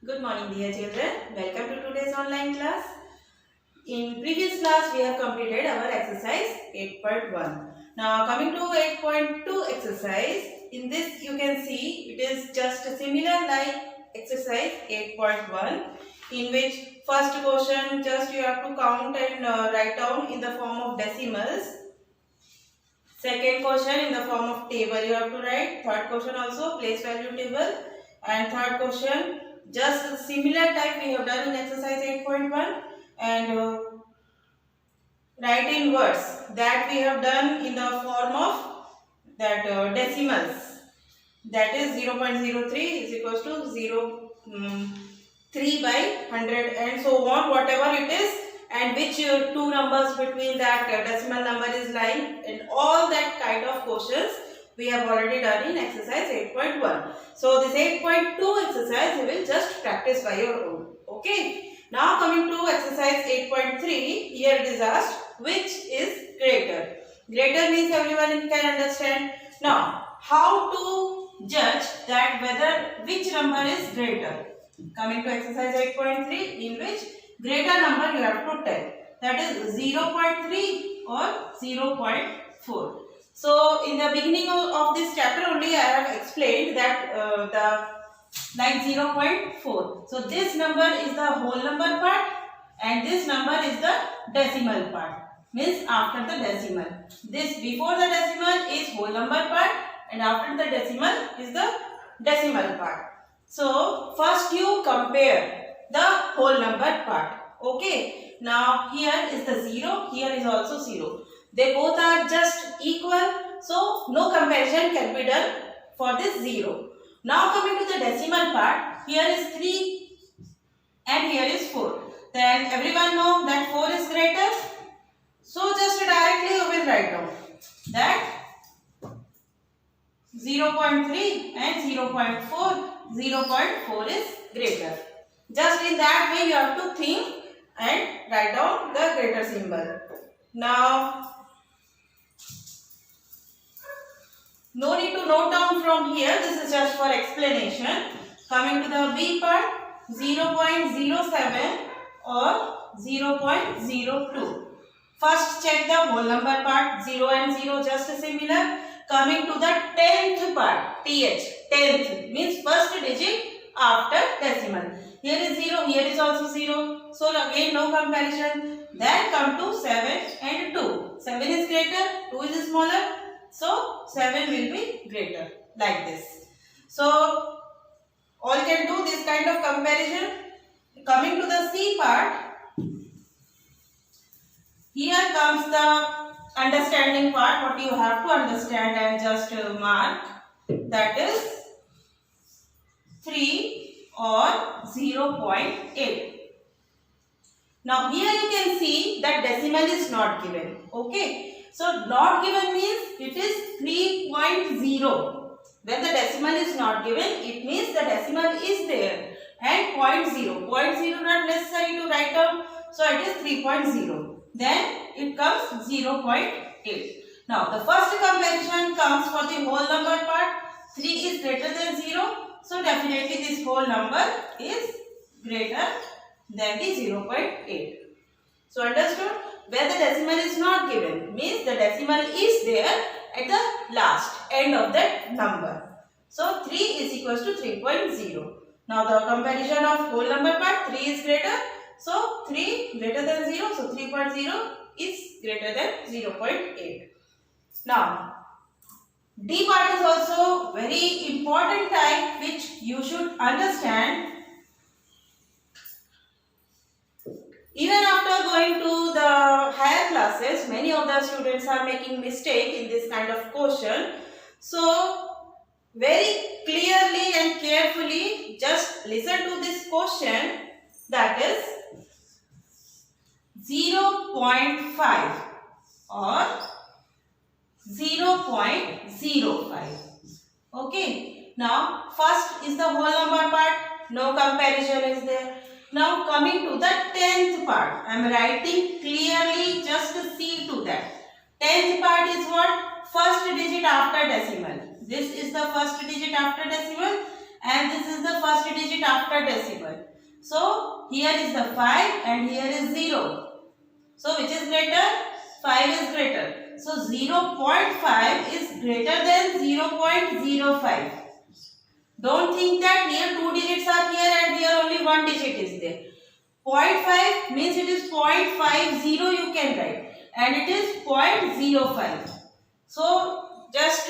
Good morning, dear children. Welcome to today's online class. In previous class, we have completed our exercise 8.1. Now, coming to 8.2 exercise, in this you can see it is just similar like exercise 8.1, in which first question just you have to count and write down in the form of decimals. Second question in the form of table you have to write. Third question also place value table. And third question just similar type we have done in exercise 8.1 and write in words that we have done in the form of that decimals. That is 0.03 is equals to 3 by 100 and so on, whatever it is, and which two numbers between that decimal number is lying, and all that kind of questions we have already done in exercise 8.1. So this 8.2 exercise you will just practice by your own. Okay. Now coming to exercise 8.3, here it is asked which is greater. Greater means everyone can understand. Now how to judge that whether which number is greater? Coming to exercise 8.3, in which greater number you have to tell. That is 0.3 or 0.4. So in the beginning of this chapter only I have explained that like 0.4. So this number is the whole number part and this number is the decimal part. Means after the decimal. This before the decimal is whole number part and after the decimal is the decimal part. So first you compare the whole number part. Okay. Now here is the 0. Here is also 0. They both are just equal. So no comparison can be done for this 0. Now coming to the decimal part. Here is 3 and here is 4. Then everyone know that 4 is greater. So just directly you will write down that 0.3 and 0.4. 0.4 is greater. Just in that way you have to think and write down the greater symbol. Now, no need to note down from here. This is just for explanation. Coming to the B part, 0.07 or 0.02. First check the whole number part. 0 and 0 just similar. Coming to the 10th part, TH. 10th means first digit after decimal. Here is 0, here is also 0. So again no comparison. Then come to 7 and 2. 7 is greater, 2 is smaller. So 7 will be greater like this. So all can do this kind of comparison. Coming to the C part. Here comes the understanding part, what you have to understand and just mark, that is 3 or 0.8. Now here you can see that decimal is not given. Okay. So not given means it is 3.0. When the decimal is not given, it means the decimal is there. And 0.0. 0.0 not necessary to write down. So it is 3.0. Then it comes 0.8. Now the first comparison comes for the whole number part. 3 is greater than 0. So definitely this whole number is greater than the 0.8. So understood? Where the decimal is not given means the decimal is there at the last end of that number. So 3 is equals to 3.0. Now the comparison of whole number part, 3 is greater. So 3 greater than 0. So 3.0 is greater than 0.8. Now D part is also very important type which you should understand. Even after going to the higher classes, many of the students are making mistake in this kind of question. So very clearly and carefully just listen to this question, that is 0.5 or 0.05. Okay. Now first is the whole number part. No comparison is there. Now coming to the 10th part. I am writing clearly, just see to that. 10th part is what? First digit after decimal. This is the first digit after decimal and this is the first digit after decimal. So here is the 5 and here is 0. So which is greater? 5 is greater. So 0.5 is greater than 0.05. Don't think that here 2 digits are here and here only 1 digit is there. 0.5 means it is 0.50 you can write, and it is 0.05. So just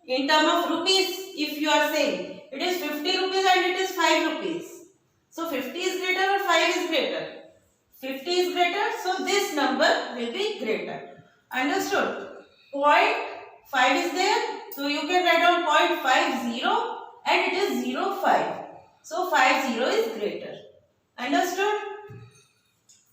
in term of rupees, if you are saying it is 50 rupees and it is 5 rupees. So 50 is greater or 5 is greater? 50 is greater, so this number will be greater. Understood? 0.5 is there, so you can write down 0.50 and it is 0.5. So 50 is greater. Understood?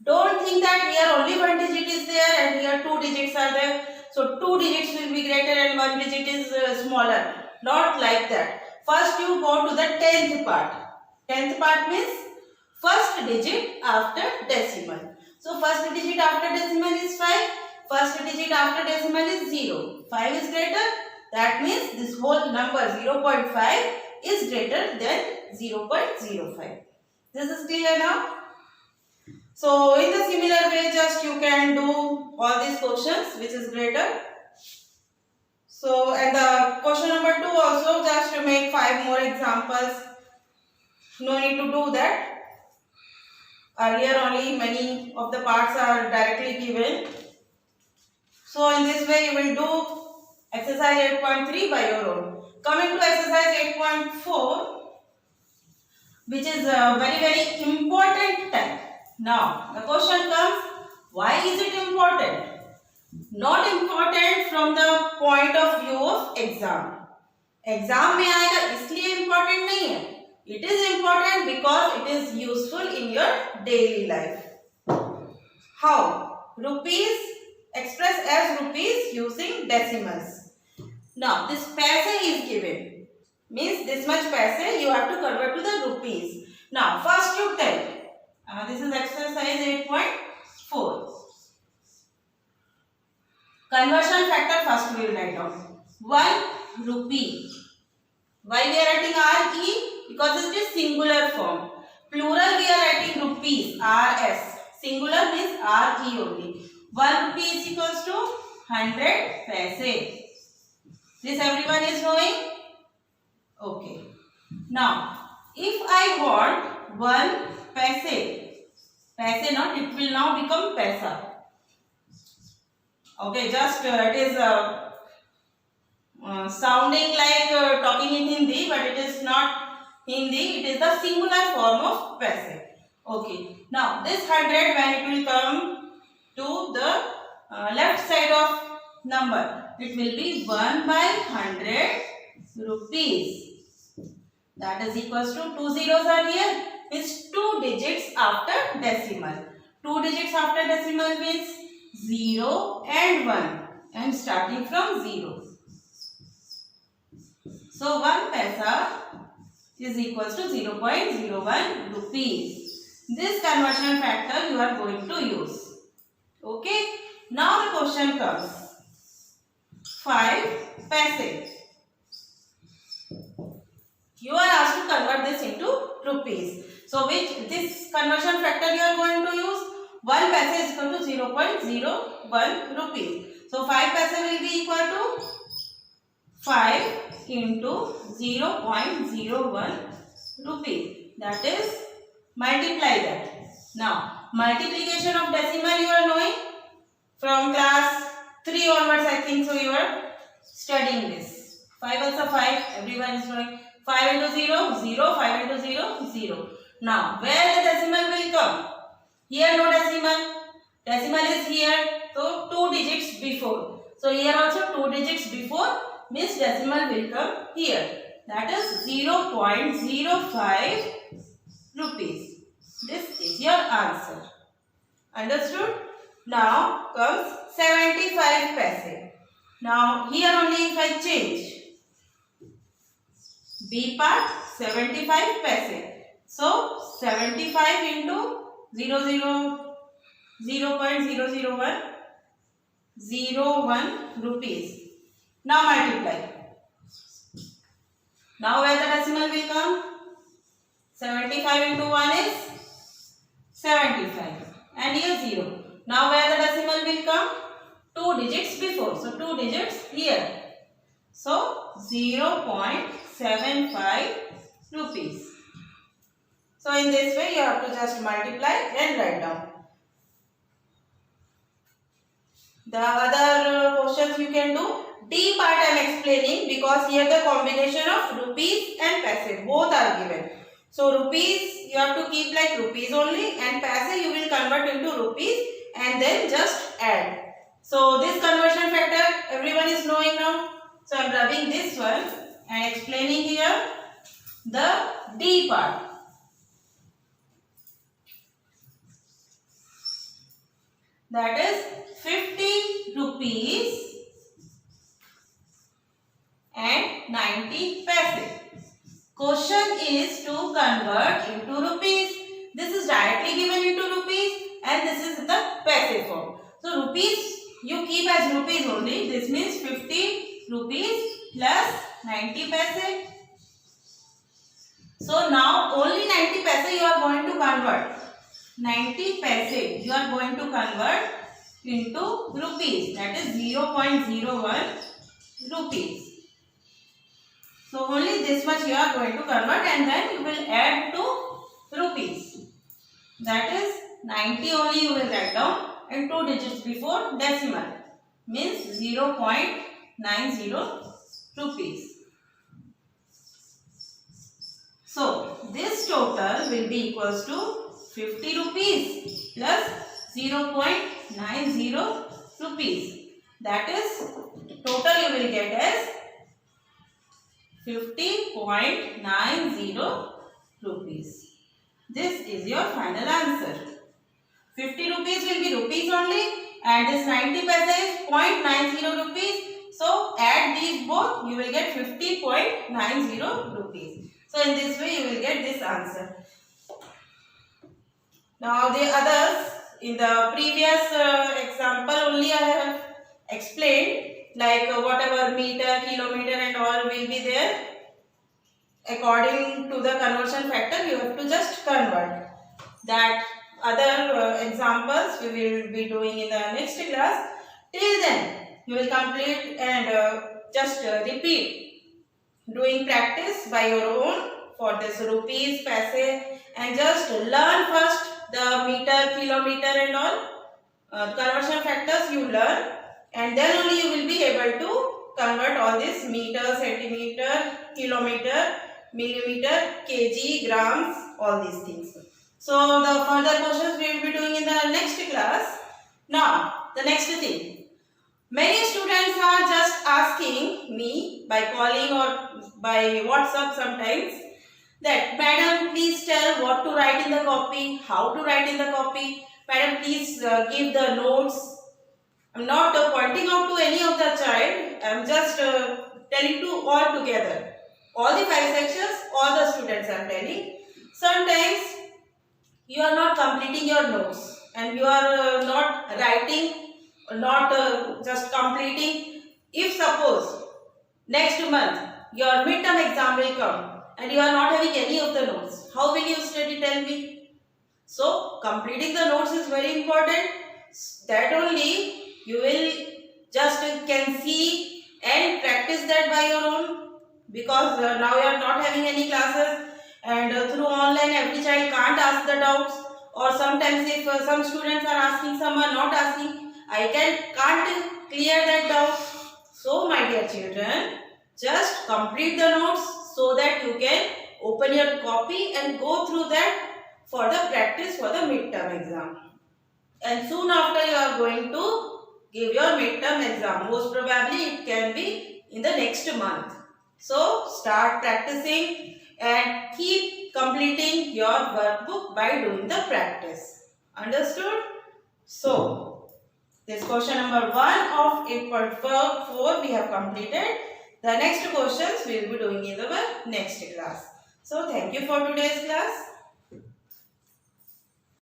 Don't think that here only 1 digit is there and here 2 digits are there. So 2 digits will be greater and 1 digit is smaller. Not like that. First you go to the 10th part. 10th part means first digit after decimal. So first digit after decimal is 5. First digit after decimal is 0. 5 is greater. That means this whole number 0.5 is greater than 0.05. This is clear now? So in the similar way, just you can do all these questions which is greater. So and the question number 2 also, just to make 5 more examples. No need to do that. Earlier only many of the parts are directly given. So in this way you will do exercise 8.3 by your own. Coming to exercise 8.4, which is a very important type. Now the question comes, why is it important? Not important from the point of view of exam. Exam में आएगा इसलिए important नहीं है. It is important because it is useful in your daily life. How? Rupees expressed as rupees using decimals. Now this paise is given. Means this much paise you have to convert to the rupees. Now first you tell. This is exercise 8.4. Conversion factor first we will write down. 1 rupee. Why we are writing RE? Because it is singular form. Plural we are writing rupees, RS. Singular means RE only. 1 rupee is equals to 100 paise. This everyone is knowing? Okay. Now, if I want 1 paise not, it will now become paisa. Okay, just it is sounding like talking in Hindi, but it is not Hindi. It is the singular form of paise. Okay. Now, this 100 when it will come to the left side of number, it will be 1 by 100 rupees. That is equals to 2 zeros are here. Means 2 digits after decimal. 2 digits after decimal means 0 and 1. I am starting from 0. So 1 paisa is equals to 0.01 rupees. This conversion factor you are going to use. Okay. Now the question comes. 5 paise. You are asked to convert this into rupees. So which this conversion factor you are going to use? 1 paise is equal to 0.01 rupees. So 5 paise will be equal to 5 into 0.01 rupees. That is multiply that. Now multiplication of decimal you are knowing from class 3 onwards. I think so you are studying this. 5 also 5. Everyone is knowing. 5 into 0, 0, 5 into 0, 0. Now, where the decimal will come? Here no decimal. Decimal is here. So, 2 digits before. So, here also 2 digits before means decimal will come here. That is 0.05 rupees. This is your answer. Understood? Now, comes 75 paise. Now, here only if I change. B part 75 paise. So 75 into 0.001 rupees. Now multiply. Now where the decimal will come? 75 into 1 is 75 and here 0. Now where the decimal will come? 2 digits before. So 2 digits here. So 0.75 rupees. So in this way you have to just multiply and write down. The other questions you can do. D part I am explaining because here the combination of rupees and paise both are given. So rupees you have to keep like rupees only and paise you will convert into rupees and then just add. So this conversion factor everyone is knowing now. So I am rubbing this one and explaining here the D part. That is 50 rupees and 90 paise. Question is to convert into rupees. This is directly given into rupees and this is the paise form. So rupees you keep as rupees only. This means 50 rupees plus 90 paise. So now only 90 paise you are going to convert. 90 paise you are going to convert into rupees. That is 0.01 rupees. So only this much you are going to convert and then you will add to rupees. That is 90 only you will write down and 2 digits before decimal means 0.90 rupees. So this total will be equals to 50 rupees plus 0.90 rupees. That is total you will get as 50.90 rupees. This is your final answer. 50 rupees will be rupees only and this 90 paise is 0.90 rupees. So add these both you will get 50.90 rupees. So in this way you will get this answer. Now the others in the previous example only I have explained like whatever meter, kilometer and all will be there. According to the conversion factor you have to just convert. That other examples we will be doing in the next class. Till then you will complete and just repeat doing practice by your own for this rupees, paise and just learn first the meter, kilometer and all conversion factors you learn and then only you will be able to convert all this meter, centimeter, kilometer, millimeter, kg, grams, all these things. So the further questions we will be doing in the next class. Now the next thing. Many students are just asking me by calling or by WhatsApp sometimes that madam please tell what to write in the copy, how to write in the copy. Madam please give the notes. I am not pointing out to any of the child. I am just telling to all together. All the 5 sections, all the students I am telling. Sometimes you are not completing your notes and you are not writing, not just completing. If suppose next month your midterm exam will come and you are not having any of the notes, how will you study, tell me? So completing the notes is very important. That only you will just can see and practice that by your own because now you are not having any classes and through online every child can't ask the doubts or sometimes if some students are asking, some are not asking, I can't clear that doubt. So my dear children, just complete the notes so that you can open your copy and go through that for the practice for the midterm exam. And soon after you are going to give your midterm exam. Most probably it can be in the next month. So start practicing and keep completing your workbook by doing the practice. Understood? So this question number 1 of 8.4 we have completed. The next questions we will be doing in the next class. So thank you for today's class.